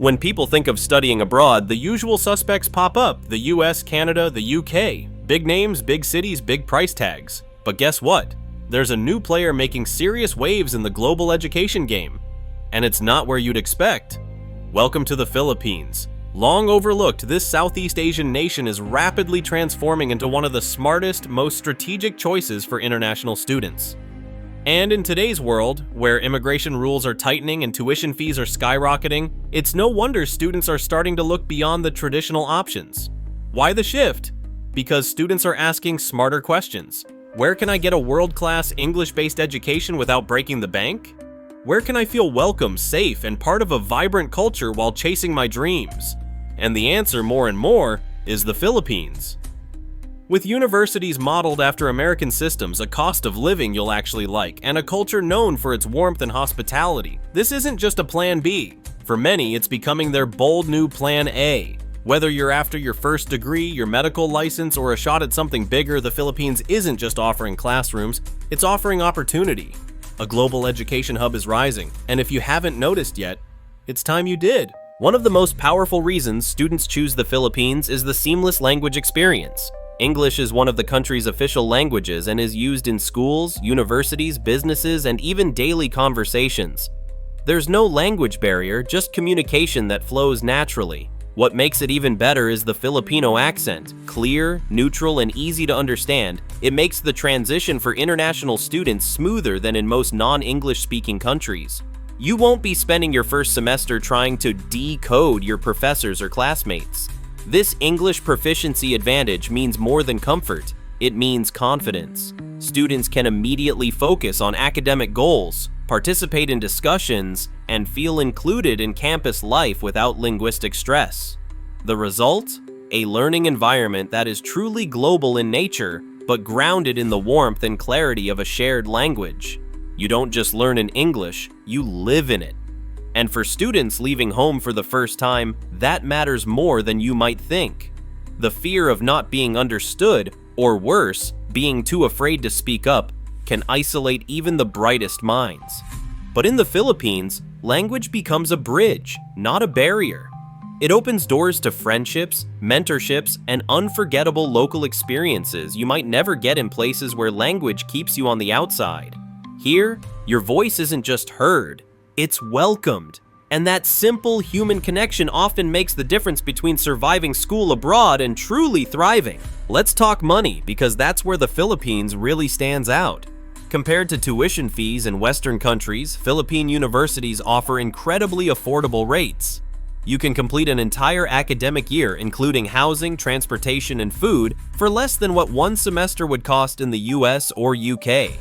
When people think of studying abroad, the usual suspects pop up: the US, Canada, the UK. Big names, big cities, big price tags. But guess what? There's a new player making serious waves in the global education game. And it's not where you'd expect. Welcome to the Philippines. Long overlooked, this Southeast Asian nation is rapidly transforming into one of the smartest, most strategic choices for international students. And in today's world, where immigration rules are tightening and tuition fees are skyrocketing, it's no wonder students are starting to look beyond the traditional options. Why the shift? Because students are asking smarter questions. Where can I get a world-class English-based education without breaking the bank? Where can I feel welcome, safe, and part of a vibrant culture while chasing my dreams? And the answer, more and more, is the Philippines. With universities modeled after American systems, a cost of living you'll actually like, and a culture known for its warmth and hospitality, this isn't just a plan B. For many, it's becoming their bold new plan A. Whether you're after your first degree, your medical license, or a shot at something bigger, the Philippines isn't just offering classrooms, it's offering opportunity. A global education hub is rising, and if you haven't noticed yet, it's time you did. One of the most powerful reasons students choose the Philippines is the seamless language experience. English is one of the country's official languages and is used in schools, universities, businesses, and even daily conversations. There's no language barrier, just communication that flows naturally. What makes it even better is the Filipino accent. Clear, neutral, and easy to understand, it makes the transition for international students smoother than in most non-English speaking countries. You won't be spending your first semester trying to decode your professors or classmates. This English proficiency advantage means more than comfort, it means confidence. Students can immediately focus on academic goals, participate in discussions, and feel included in campus life without linguistic stress. The result? A learning environment that is truly global in nature, but grounded in the warmth and clarity of a shared language. You don't just learn in English, you live in it. And for students leaving home for the first time, that matters more than you might think. The fear of not being understood, or worse, being too afraid to speak up, can isolate even the brightest minds. But in the Philippines, language becomes a bridge, not a barrier. It opens doors to friendships, mentorships, and unforgettable local experiences you might never get in places where language keeps you on the outside. Here, your voice isn't just heard, it's welcomed. And that simple human connection often makes the difference between surviving school abroad and truly thriving. Let's talk money, because that's where the Philippines really stands out. Compared to tuition fees in Western countries, Philippine universities offer incredibly affordable rates. You can complete an entire academic year, including housing, transportation, and food, for less than what one semester would cost in the US or UK.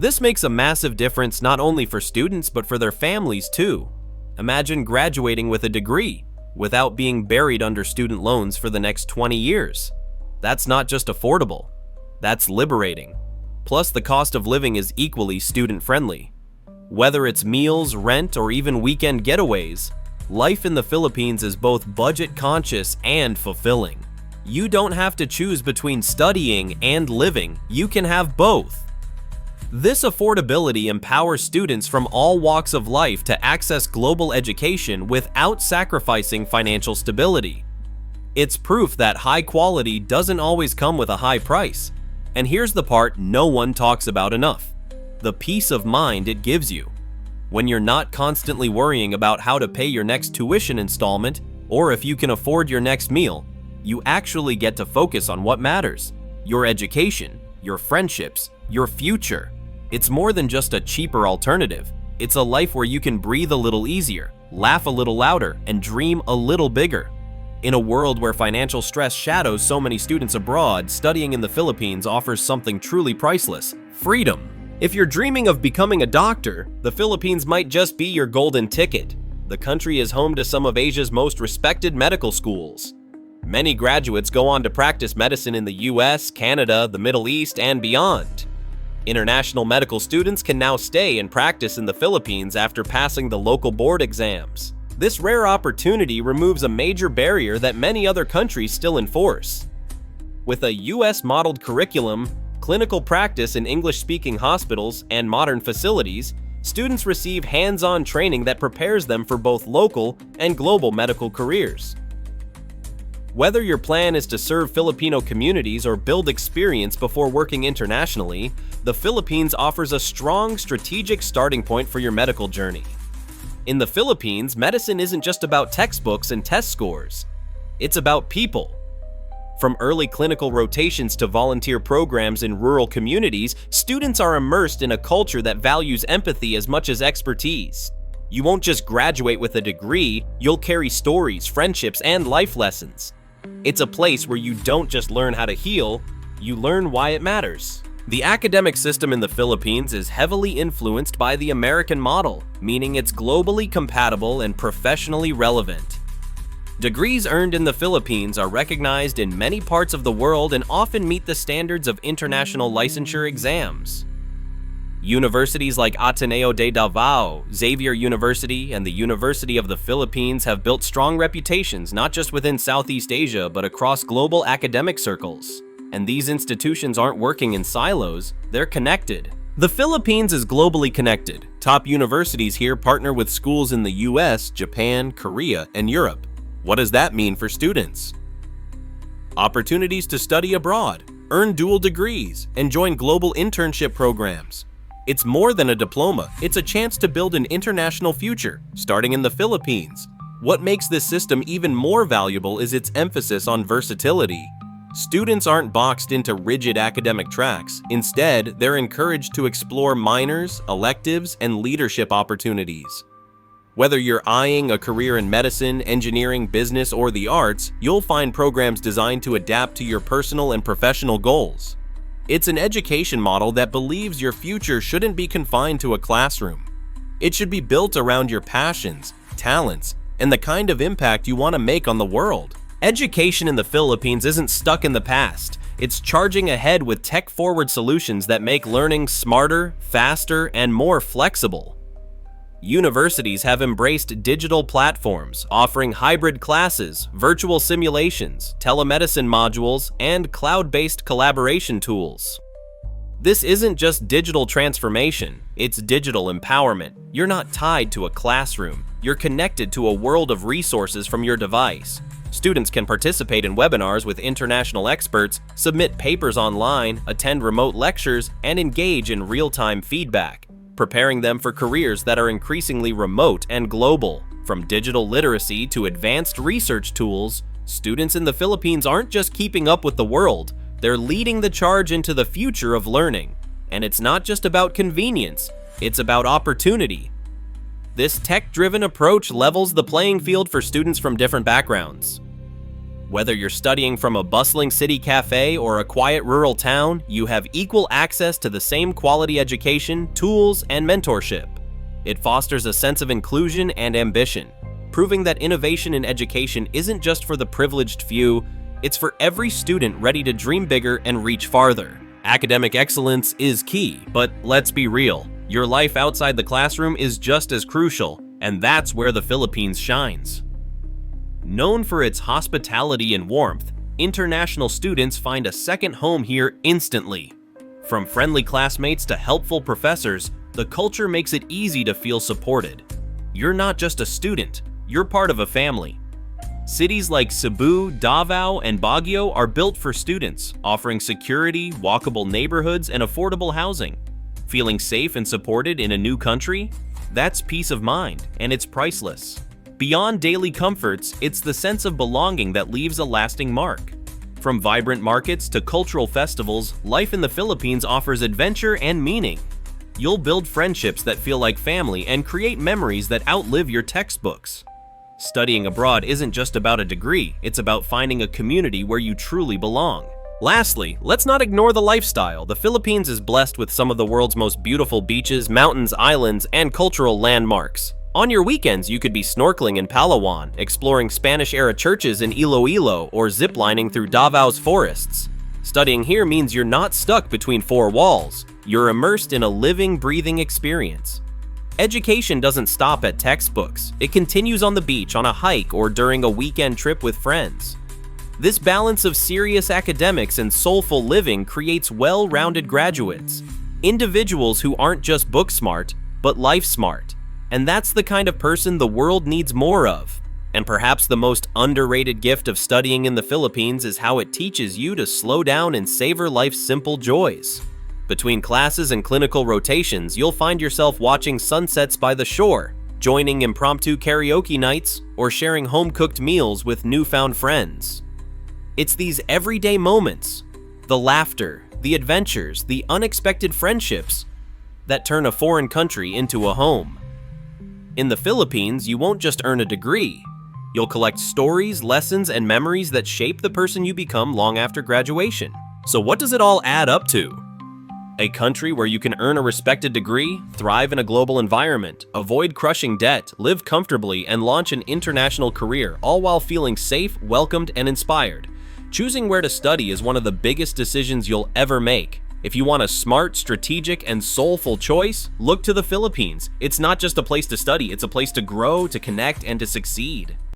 This makes a massive difference not only for students, but for their families too. Imagine graduating with a degree, without being buried under student loans for the next 20 years. That's not just affordable, that's liberating. Plus, the cost of living is equally student-friendly. Whether it's meals, rent, or even weekend getaways, life in the Philippines is both budget-conscious and fulfilling. You don't have to choose between studying and living, you can have both. This affordability empowers students from all walks of life to access global education without sacrificing financial stability. It's proof that high quality doesn't always come with a high price. And here's the part no one talks about enough: the peace of mind it gives you. When you're not constantly worrying about how to pay your next tuition installment or if you can afford your next meal, you actually get to focus on what matters: your education, your friendships, your future. It's more than just a cheaper alternative. It's a life where you can breathe a little easier, laugh a little louder, and dream a little bigger. In a world where financial stress shadows so many students abroad, studying in the Philippines offers something truly priceless: freedom. If you're dreaming of becoming a doctor, the Philippines might just be your golden ticket. The country is home to some of Asia's most respected medical schools. Many graduates go on to practice medicine in the US, Canada, the Middle East, and beyond. International medical students can now stay and practice in the Philippines after passing the local board exams. This rare opportunity removes a major barrier that many other countries still enforce. With a US-modeled curriculum, clinical practice in English-speaking hospitals, and modern facilities, students receive hands-on training that prepares them for both local and global medical careers. Whether your plan is to serve Filipino communities or build experience before working internationally, the Philippines offers a strong strategic starting point for your medical journey. In the Philippines, medicine isn't just about textbooks and test scores. It's about people. From early clinical rotations to volunteer programs in rural communities, students are immersed in a culture that values empathy as much as expertise. You won't just graduate with a degree, you'll carry stories, friendships, and life lessons. It's a place where you don't just learn how to heal, you learn why it matters. The academic system in the Philippines is heavily influenced by the American model, meaning it's globally compatible and professionally relevant. Degrees earned in the Philippines are recognized in many parts of the world and often meet the standards of international licensure exams. Universities like Ateneo de Davao, Xavier University, and the University of the Philippines have built strong reputations not just within Southeast Asia but across global academic circles. And these institutions aren't working in silos, they're connected. The Philippines is globally connected. Top universities here partner with schools in the US, Japan, Korea, and Europe. What does that mean for students? Opportunities to study abroad, earn dual degrees, and join global internship programs. It's more than a diploma, it's a chance to build an international future, starting in the Philippines. What makes this system even more valuable is its emphasis on versatility. Students aren't boxed into rigid academic tracks. Instead, they're encouraged to explore minors, electives, and leadership opportunities. Whether you're eyeing a career in medicine, engineering, business, or the arts, you'll find programs designed to adapt to your personal and professional goals. It's an education model that believes your future shouldn't be confined to a classroom. It should be built around your passions, talents, and the kind of impact you want to make on the world. Education in the Philippines isn't stuck in the past. It's charging ahead with tech-forward solutions that make learning smarter, faster, and more flexible. Universities have embraced digital platforms, offering hybrid classes, virtual simulations, telemedicine modules, and cloud-based collaboration tools. This isn't just digital transformation, it's digital empowerment. You're not tied to a classroom. You're connected to a world of resources from your device. Students can participate in webinars with international experts, submit papers online, attend remote lectures, and engage in real-time feedback, preparing them for careers that are increasingly remote and global. From digital literacy to advanced research tools, students in the Philippines aren't just keeping up with the world, they're leading the charge into the future of learning. And it's not just about convenience, it's about opportunity. This tech-driven approach levels the playing field for students from different backgrounds. Whether you're studying from a bustling city cafe or a quiet rural town, you have equal access to the same quality education, tools, and mentorship. It fosters a sense of inclusion and ambition, proving that innovation in education isn't just for the privileged few, it's for every student ready to dream bigger and reach farther. Academic excellence is key, but let's be real. Your life outside the classroom is just as crucial, and that's where the Philippines shines. Known for its hospitality and warmth, international students find a second home here instantly. From friendly classmates to helpful professors, the culture makes it easy to feel supported. You're not just a student, you're part of a family. Cities like Cebu, Davao, and Baguio are built for students, offering security, walkable neighborhoods, and affordable housing. Feeling safe and supported in a new country? That's peace of mind, and it's priceless. Beyond daily comforts, it's the sense of belonging that leaves a lasting mark. From vibrant markets to cultural festivals, life in the Philippines offers adventure and meaning. You'll build friendships that feel like family and create memories that outlive your textbooks. Studying abroad isn't just about a degree, it's about finding a community where you truly belong. Lastly, let's not ignore the lifestyle. The Philippines is blessed with some of the world's most beautiful beaches, mountains, islands, and cultural landmarks. On your weekends, you could be snorkeling in Palawan, exploring Spanish-era churches in Iloilo, or ziplining through Davao's forests. Studying here means you're not stuck between four walls. You're immersed in a living, breathing experience. Education doesn't stop at textbooks. It continues on the beach, on a hike, or during a weekend trip with friends. This balance of serious academics and soulful living creates well-rounded graduates. Individuals who aren't just book smart, but life smart. And that's the kind of person the world needs more of. And perhaps the most underrated gift of studying in the Philippines is how it teaches you to slow down and savor life's simple joys. Between classes and clinical rotations, you'll find yourself watching sunsets by the shore, joining impromptu karaoke nights, or sharing home-cooked meals with newfound friends. It's these everyday moments, the laughter, the adventures, the unexpected friendships, that turn a foreign country into a home. In the Philippines, you won't just earn a degree. You'll collect stories, lessons, and memories that shape the person you become long after graduation. So what does it all add up to? A country where you can earn a respected degree, thrive in a global environment, avoid crushing debt, live comfortably, and launch an international career, all while feeling safe, welcomed, and inspired. Choosing where to study is one of the biggest decisions you'll ever make. If you want a smart, strategic, and soulful choice, look to the Philippines. It's not just a place to study, it's a place to grow, to connect, and to succeed.